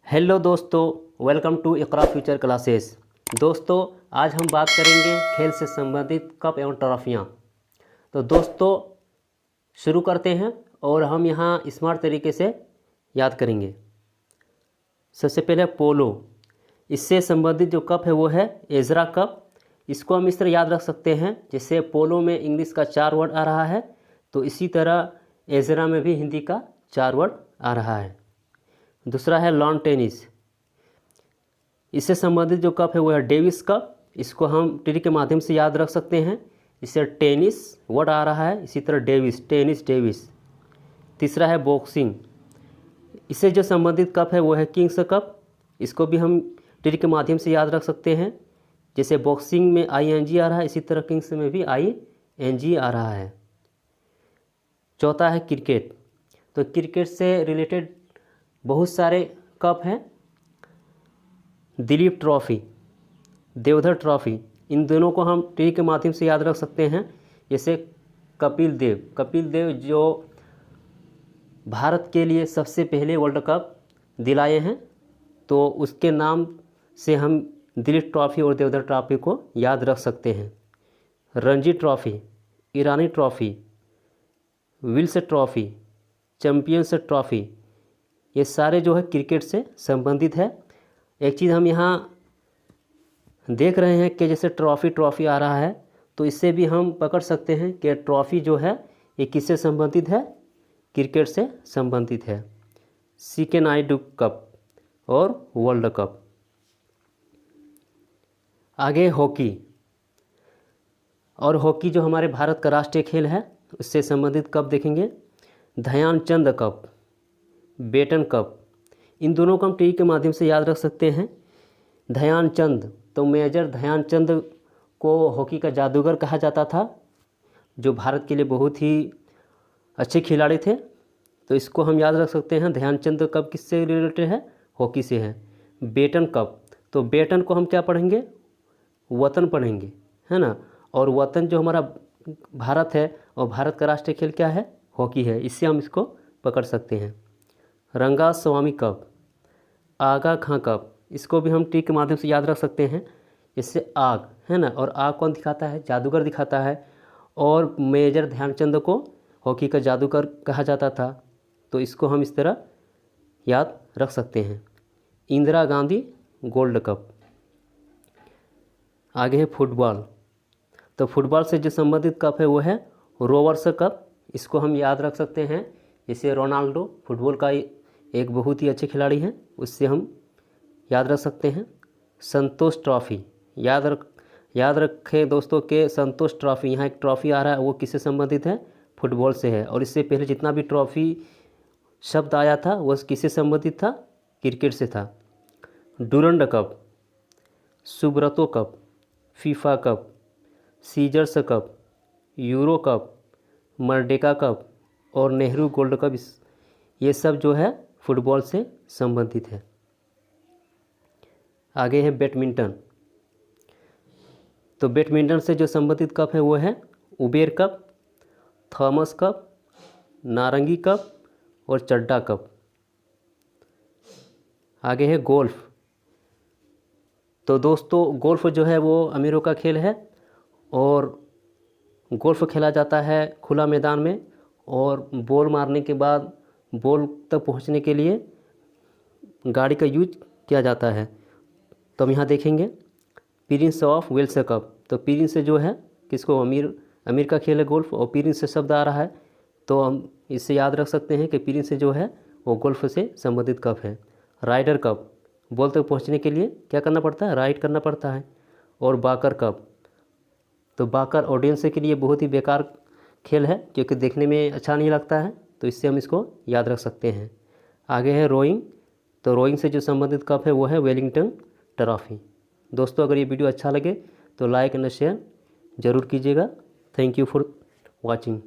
Hello दोस्तों, welcome to Iqra future classes. दोस्तों, आज हम बात करेंगे खेल से संबंधित कप एवं ट्रॉफियाँ। तो दोस्तों शुरू करते हैं और हम यहाँ स्मार्ट तरीके से याद करेंगे। सबसे पहले पोलो, इससे संबंधित जो कप है वो है एजरा कप। इसको हम इस तरह याद रख सकते हैं जैसे पोलो में इंग्लिश का 4 वर्ड आ रहा है, तो इसी तरह एजरा में भी हिंदी का 4 वर्ड आ रहा है। दूसरा है लॉन टेनिस, इससे संबंधित जो कप है वो है डेविस कप। इसको हम ट्री के माध्यम से याद रख सकते हैं, इससे टेनिस वर्ड आ रहा है, इसी तरह डेविस, टेनिस डेविस। तीसरा है बॉक्सिंग, इससे जो संबंधित कप है वो है किंग्स कप। इसको भी हम ट्री के माध्यम से याद रख सकते हैं, जैसे बॉक्सिंग में ING आ रहा है, इसी तरह किंग्स में भी ING आ रहा है। चौथा है क्रिकेट, तो क्रिकेट से रिलेटेड बहुत सारे कप हैं। दिलीप ट्रॉफी, देवधर ट्रॉफी, इन दोनों को हम ट्री के माध्यम से याद रख सकते हैं। जैसे कपिल देव जो भारत के लिए सबसे पहले वर्ल्ड कप दिलाए हैं, तो उसके नाम से हम दिलीप ट्रॉफी और देवधर ट्रॉफी को याद रख सकते हैं। Ranji trophy, Irani trophy, Wills trophy, champions trophy, ये सारे जो है क्रिकेट से संबंधित है। एक चीज़ हम यहाँ देख रहे हैं कि जैसे ट्रॉफी आ रहा है, तो इससे भी हम पकड़ सकते हैं कि ट्रॉफी जो है ये किससे संबंधित है, क्रिकेट से संबंधित है। CK नायडू कप और वर्ल्ड कप। आगे हॉकी, और हॉकी जो हमारे भारत का राष्ट्रीय खेल है उससे संबंधित कप देखेंगे। ध्यानचंद कप, बेटन कप, इन दोनों को हम टी के माध्यम से याद रख सकते हैं। ध्यानचंद, तो मेजर ध्यानचंद को हॉकी का जादूगर कहा जाता था, जो भारत के लिए बहुत ही अच्छे खिलाड़ी थे, तो इसको हम याद रख सकते हैं। ध्यानचंद कप किससे रिलेटेड है, हॉकी से है। बेटन कप, तो बेटन को हम क्या पढ़ेंगे, वतन पढ़ेंगे, है ना। और वतन जो हमारा भारत है, और भारत का राष्ट्रीय खेल क्या है, हॉकी है, इससे हम इसको पकड़ सकते हैं। रंगा स्वामी कप, आगा खां कप, इसको भी हम टी के माध्यम से याद रख सकते हैं। इससे आग, है ना, और आग कौन दिखाता है, जादूगर दिखाता है, और मेजर ध्यानचंद को हॉकी का जादूगर कहा जाता था, तो इसको हम इस तरह याद रख सकते हैं। Indira Gandhi gold cup. आगे है फुटबॉल, तो फुटबॉल से जो संबंधित कप है वो है रोवर्स कप। इसको हम याद रख सकते हैं, जैसे रोनाल्डो फुटबॉल का एक बहुत ही अच्छे खिलाड़ी हैं, उससे हम याद रख सकते हैं। संतोष ट्रॉफी, याद रखें दोस्तों के संतोष ट्रॉफी, यहाँ एक ट्रॉफी आ रहा है, वो किससे संबंधित है, फुटबॉल से है। और इससे पहले जितना भी ट्रॉफी शब्द आया था वो किससे संबंधित था, क्रिकेट से था। Durand cup, Subroto cup, FIFA cup, सीजर्स cup, Euro cup, Merdeka cup और नेहरू गोल्ड कप, ये सब जो है फुटबॉल से संबंधित है। आगे है बैडमिंटन, तो बैडमिंटन से जो संबंधित कप है वो है उबेर कप, थॉमस कप, नारंगी कप और चड्डा कप। आगे है गोल्फ, तो दोस्तों गोल्फ जो है वो अमीरों का खेल है, और गोल्फ खेला जाता है खुला मैदान में, और बॉल मारने के बाद बॉल तक पहुंचने के लिए गाड़ी का यूज किया जाता है। तो हम यहाँ देखेंगे प्रिंस ऑफ वेल्स कप, तो प्रिंस से जो है किसको, अमीर का खेल है गोल्फ, और प्रिंस से शब्द आ रहा है, तो हम इससे याद रख सकते हैं कि प्रिंस से जो है वो गोल्फ से संबंधित कप है। राइडर कप, बॉल तक पहुँचने के लिए क्या करना पड़ता है, राइड करना पड़ता है। और बाकर कप, तो बाकर ऑडियंस के लिए बहुत ही बेकार खेल है, क्योंकि देखने में अच्छा नहीं लगता है, तो इससे हम इसको याद रख सकते हैं। आगे है रोइंग, तो रोइंग से जो संबंधित कप है वो है वेलिंगटन ट्रॉफी। दोस्तों, अगर ये वीडियो अच्छा लगे तो लाइक एंड शेयर ज़रूर कीजिएगा। Thank you for watching.